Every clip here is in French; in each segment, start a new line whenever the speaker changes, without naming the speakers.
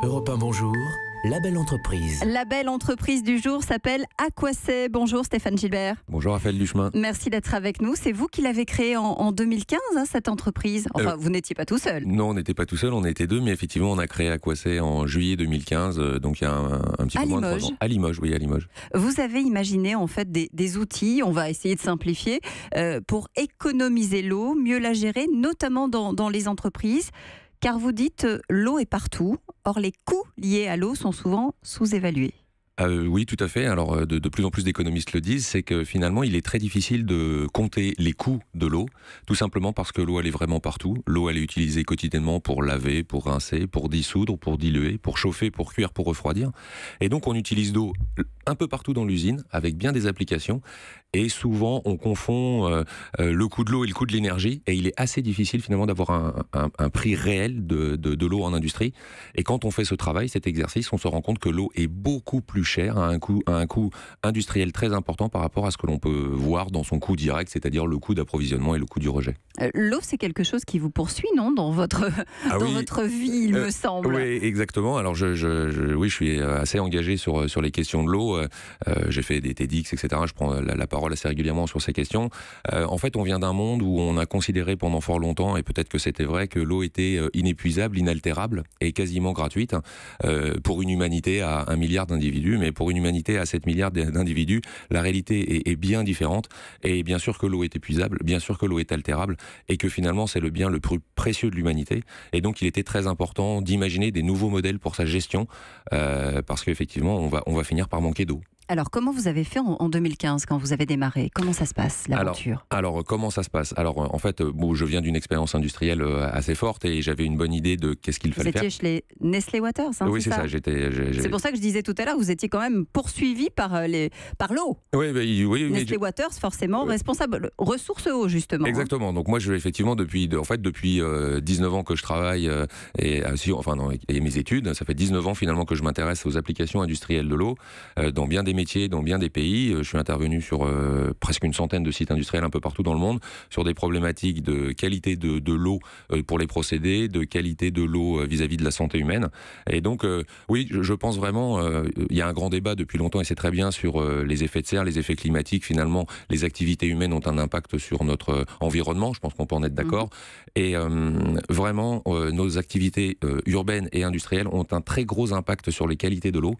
Europe 1, bonjour. La belle entreprise.
La belle entreprise du jour s'appelle Aquacet. Bonjour Stéphane Gilbert.
Bonjour Raphaël Duchemin.
Merci d'être avec nous. C'est vous qui l'avez créée en 2015, cette entreprise. Enfin, vous n'étiez pas tout seul.
Non, on n'était pas tout seul, on était deux, mais effectivement, on a créé Aquacet en juillet 2015, donc il y a un petit peu moins de 3 ans. À Limoges, oui, à Limoges.
Vous avez imaginé en fait des outils, on va essayer de simplifier, pour économiser l'eau, mieux la gérer, notamment dans les entreprises. Car vous dites l'eau est partout. Or, les coûts liés à l'eau sont souvent sous-évalués.
Oui, tout à fait. Alors, de plus en plus d'économistes le disent, c'est que finalement, il est très difficile de compter les coûts de l'eau, tout simplement parce que l'eau, elle est vraiment partout. L'eau, elle est utilisée quotidiennement pour laver, pour rincer, pour dissoudre, pour diluer, pour chauffer, pour cuire, pour refroidir. Et donc, on utilise l'eau un peu partout dans l'usine, avec bien des applications. Et souvent, on confond le coût de l'eau et le coût de l'énergie. Et il est assez difficile, finalement, d'avoir un prix réel de l'eau en industrie. Et quand on fait ce travail, cet exercice, on se rend compte que l'eau est beaucoup plus chère, à un coût industriel très important par rapport à ce que l'on peut voir dans son coût direct, c'est-à-dire le coût d'approvisionnement et le coût du rejet.
L'eau, c'est quelque chose qui vous poursuit, non, dans votre vie, il me semble.
Oui, exactement. Alors, je suis assez engagé sur les questions de l'eau. J'ai fait des TEDx, etc. Je prends la parole assez régulièrement sur ces questions. En fait, on vient d'un monde où on a considéré pendant fort longtemps, et peut-être que c'était vrai, que l'eau était inépuisable, inaltérable et quasiment gratuite pour une humanité à 1 milliard d'individus, mais pour une humanité à 7 milliards d'individus, la réalité est bien différente. Et bien sûr que l'eau est épuisable, bien sûr que l'eau est altérable, et que finalement c'est le bien le plus précieux de l'humanité. Et donc il était très important d'imaginer des nouveaux modèles pour sa gestion, parce qu'effectivement on va finir par manquer d'eau.
Alors, comment vous avez fait en 2015 quand vous avez démarré? Comment ça se passe, l'aventure?
Alors, comment ça se passe? Alors, en fait, je viens d'une expérience industrielle assez forte et j'avais une bonne idée de qu'est-ce qu'il fallait faire.
Vous étiez chez Nestlé Waters, hein,
oui, c'est ça.
C'est pour ça que je disais tout à l'heure, vous étiez quand même poursuivi par l'eau.
Oui.
Nestlé Waters, forcement, responsable ressources eau, justement.
Exactement. Donc, moi, effectivement, depuis 19 ans que je travaille et mes études, ça fait 19 ans finalement que je m'intéresse aux applications industrielles de l'eau dans bien des métiers, dans bien des pays. Je suis intervenu sur presque une centaine de sites industriels un peu partout dans le monde, sur des problématiques de qualité de l'eau pour les procédés, de qualité de l'eau vis-à-vis de la santé humaine. Et donc, oui, je pense vraiment, il y a un grand débat depuis longtemps, et c'est très bien, sur les effets de serre, les effets climatiques. Finalement, les activités humaines ont un impact sur notre environnement, je pense qu'on peut en être d'accord. Et vraiment, nos activités urbaines et industrielles ont un très gros impact sur les qualités de l'eau.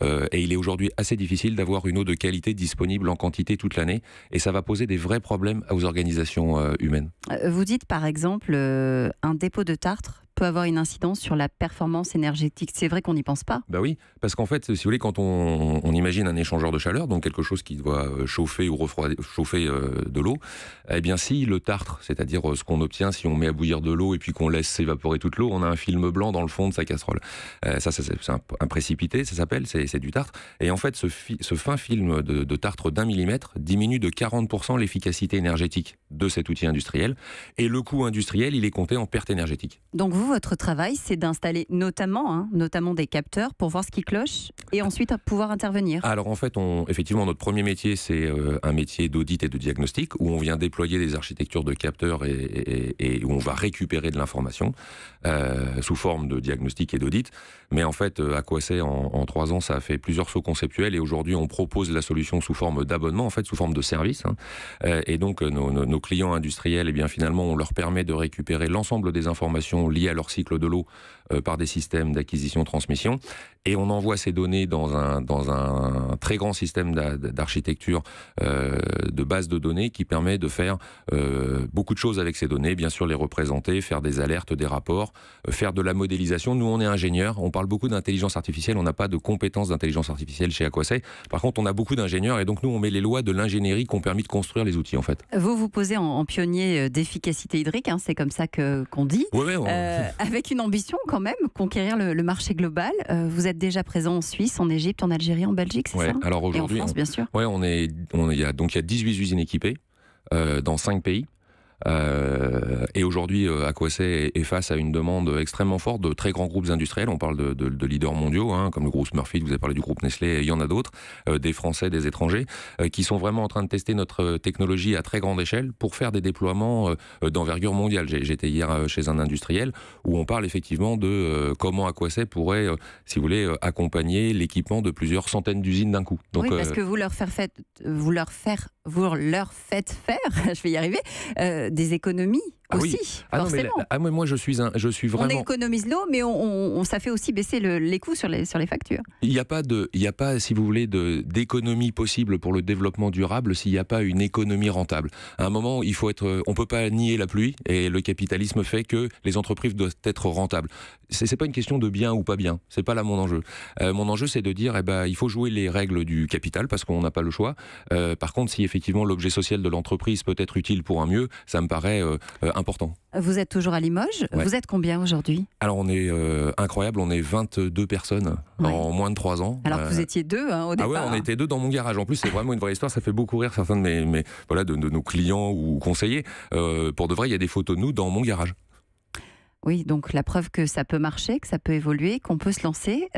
Et il est aujourd'hui assez difficile d'avoir une eau de qualité disponible en quantité toute l'année, et ça va poser des vrais problèmes aux organisations humaines.
Vous dites par exemple un dépôt de tartre peut avoir une incidence sur la performance énergétique. C'est vrai qu'on n'y pense pas.
Bah oui, parce qu'en fait, si vous voulez, quand on imagine un échangeur de chaleur, donc quelque chose qui doit chauffer ou refroidir, chauffer de l'eau, eh bien si le tartre, c'est-à-dire ce qu'on obtient si on met à bouillir de l'eau et puis qu'on laisse s'évaporer toute l'eau, on a un film blanc dans le fond de sa casserole. Ça c'est un précipité, ça s'appelle, c'est du tartre. Et en fait, ce fin film de tartre d'1 millimètre diminue de 40% l'efficacité énergétique de cet outil industriel. Et le coût industriel, il est compté en perte énergétique.
Donc votre travail, c'est d'installer notamment des capteurs pour voir ce qui cloche et ensuite pouvoir intervenir.
Alors en fait, effectivement, notre premier métier, c'est un métier d'audit et de diagnostic, où on vient déployer des architectures de capteurs et où on va récupérer de l'information sous forme de diagnostic et d'audit. Mais en fait, Aquacet, en 3 ans, ça a fait plusieurs sauts conceptuels, et aujourd'hui, on propose la solution sous forme d'abonnement, en fait, sous forme de service. Et donc, nos clients industriels, eh bien, finalement, on leur permet de récupérer l'ensemble des informations liées à leur cycle de l'eau par des systèmes d'acquisition-transmission, et on envoie ces données dans un très grand système d'architecture de base de données qui permet de faire beaucoup de choses avec ces données, bien sûr les représenter, faire des alertes, des rapports, faire de la modélisation. Nous, on est ingénieurs, on parle beaucoup d'intelligence artificielle, on n'a pas de compétences d'intelligence artificielle chez Aquacet. Par contre, on a beaucoup d'ingénieurs, et donc nous, on met les lois de l'ingénierie qui ont permis de construire les outils, en fait.
Vous posez en pionnier d'efficacité hydrique, c'est comme ça qu'on dit.
Oui,
avec une ambition quand même, conquérir le marché global. Vous êtes déjà présent en Suisse, en Égypte, en Algérie, en Belgique, c'est ça?
Alors aujourd'hui,
et en France, bien sûr.
Il y a 18 usines équipées dans 5 pays. Et aujourd'hui, Aquacet est face à une demande extrêmement forte de très grands groupes industriels. On parle de leaders mondiaux, hein, comme le groupe Smurfit, vous avez parlé du groupe Nestlé, et il y en a d'autres, des Français, des étrangers, qui sont vraiment en train de tester notre technologie à très grande échelle pour faire des déploiements d'envergure mondiale. J'étais hier chez un industriel où on parle effectivement de comment Aquacet pourrait, si vous voulez, accompagner l'équipement de plusieurs centaines d'usines d'un coup.
Donc, oui, parce que vous leur faites faire, je vais y arriver, des économies aussi, forcément.
Non, mais moi, je suis vraiment...
On économise l'eau, mais ça fait aussi baisser les coûts sur les factures.
Il n'y a pas, si vous voulez, d'économie possible pour le développement durable s'il n'y a pas une économie rentable. À un moment, on peut pas nier la pluie, et le capitalisme fait que les entreprises doivent être rentables. C'est pas une question de bien ou pas bien. C'est pas là mon enjeu. Mon enjeu, c'est de dire, il faut jouer les règles du capital parce qu'on n'a pas le choix. Par contre, si effectivement l'objet social de l'entreprise peut être utile pour un mieux, ça me paraît important.
Vous êtes toujours à Limoges. Ouais. Vous êtes combien aujourd'hui?
Alors on est incroyable, on est 22 personnes en moins de 3 ans.
Alors que vous étiez 2 au départ.
Ah ouais, on était 2 dans mon garage. En plus, c'est vraiment une vraie histoire. Ça fait beaucoup rire certains de nos clients ou conseillers. Pour de vrai, il y a des photos de nous dans mon garage.
Oui, donc la preuve que ça peut marcher, que ça peut évoluer, qu'on peut se lancer.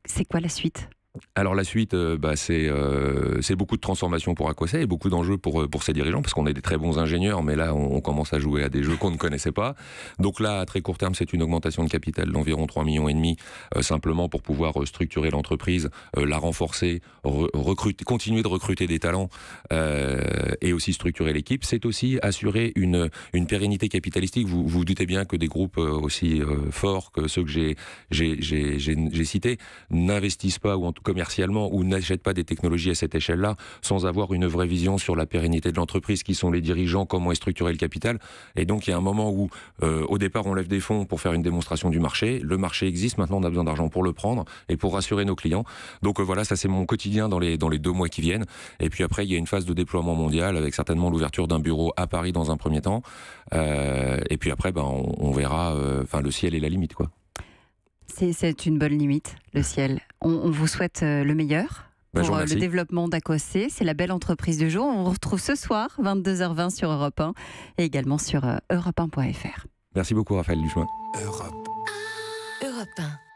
C'est quoi la suite ?
Alors la suite, c'est beaucoup de transformations pour Aquacet et beaucoup d'enjeux pour ses dirigeants, parce qu'on est des très bons ingénieurs, mais là on commence à jouer à des jeux qu'on ne connaissait pas. Donc là, à très court terme, c'est une augmentation de capital d'environ 3,5 millions, simplement pour pouvoir structurer l'entreprise, la renforcer, continuer de recruter des talents et aussi structurer l'équipe. C'est aussi assurer une pérennité capitalistique. Vous vous doutez bien que des groupes aussi forts que ceux que j'ai cités n'investissent pas, ou en tout commercialement, ou n'achètent pas des technologies à cette échelle-là sans avoir une vraie vision sur la pérennité de l'entreprise, qui sont les dirigeants, comment est structuré le capital. Et donc il y a un moment où au départ on lève des fonds pour faire une démonstration du marché. Le marché existe, maintenant on a besoin d'argent pour le prendre et pour rassurer nos clients. Donc voilà, ça c'est mon quotidien dans les 2 mois qui viennent. Et puis après il y a une phase de déploiement mondial avec certainement l'ouverture d'un bureau à Paris dans un premier temps. Et puis après on verra, le ciel est la limite, quoi.
C'est une bonne limite, le ciel. On vous souhaite le meilleur pour le développement d'Aquacet. C'est la belle entreprise du jour. On vous retrouve ce soir, 22h20 sur Europe 1 et également sur europe1.fr.
Merci beaucoup, Raphaël Duchemin.
Europe 1.